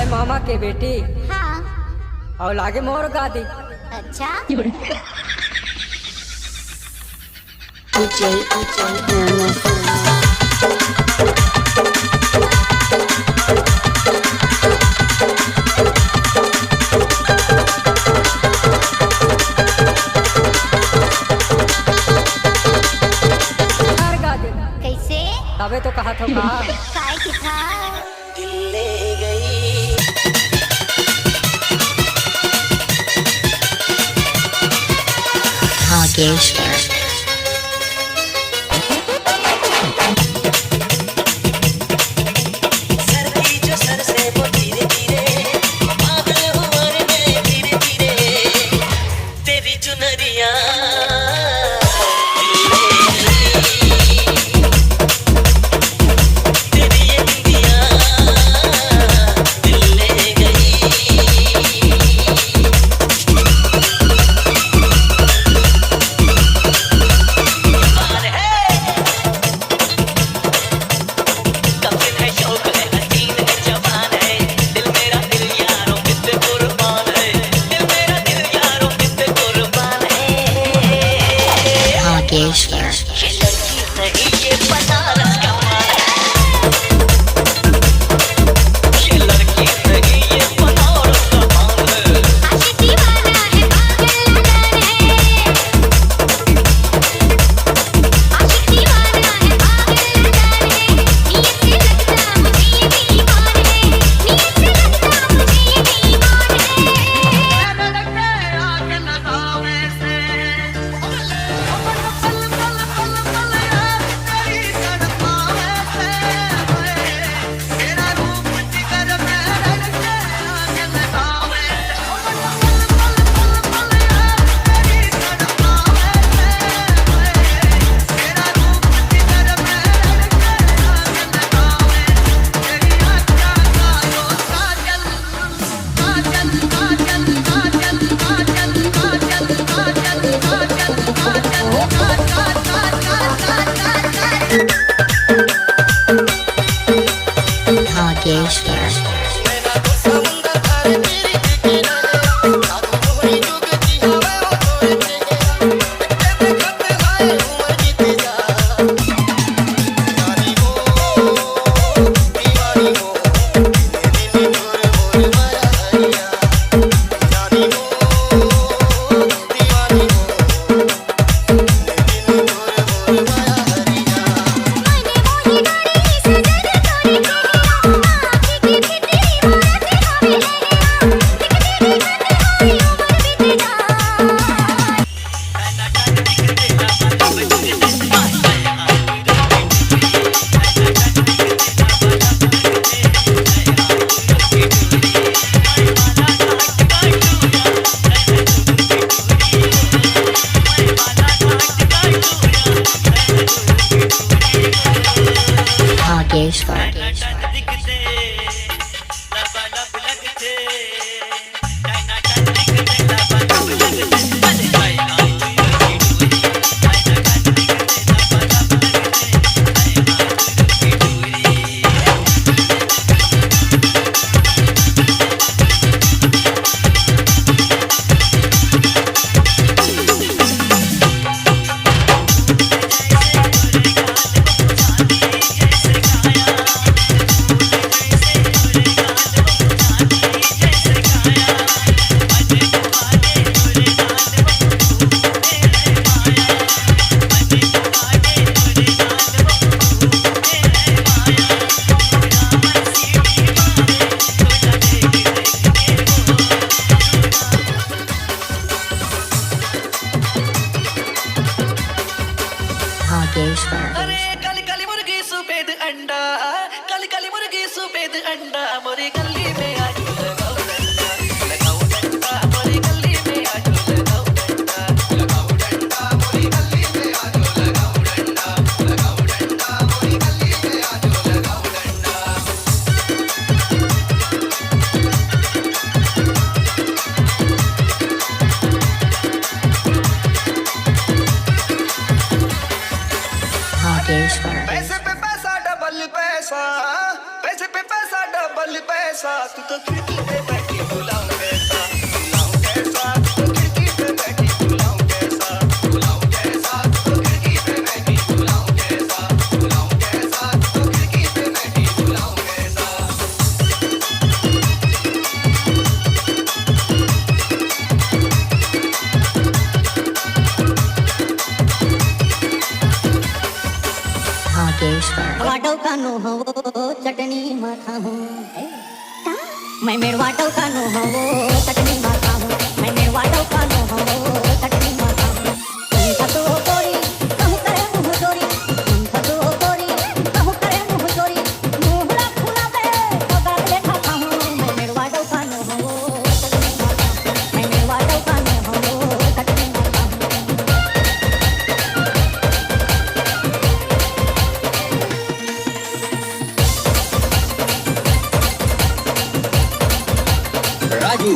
मामा के बेटी हाँ। और लागे मोर गादी। अच्छा कैसे तबे तो कहा था काय की था दिल ले गई भागेश्वर भागेश्वर अरे काली काली मुर्गी सफेद अंडा, काली काली मुर्गी सफेद अंडा, मोरी गली में आज लगाओ डंडा, लगाओ डंडा, मोरी गली में आज लगाओ डंडा, लगाओ डंडा, मोरी गली में आज लगाओ डंडा, लगाओ डंडा, मोरी गली में आज लगाओ डंडा। भागेश्वर पैसे पे पैसा डबल पैसा, पैसे पे कैसा तू तो खिड़की पे बैठी बुलाऊं कैसा तू तो खिड़की पे बैठी बुलाऊं कैसा तू तो खिड़की पे बैठी बुलाऊं कैसा तू तो खिड़की पे बैठी बुलाऊं कैसा भागेश्वर वाटव कानो हवो चटणी माथा हूँ मैं मेरे वाटव कानो हवो चटणी माथा हूँ मैं मेरे वाटव कानो हवो चटणी माथा हूँ तुम थतो गोरी कहूँ करे मुँह चोरी तुम थतो गोरी कहूँ करे मुँह चोरी मुँहला फूला पे पगार लेखा खाऊँ मैं मेरे वाटव कानो हवो चटणी माथा हूँ मैं मेरे वाटव कानो हवो चटणी माथा हूँ राजू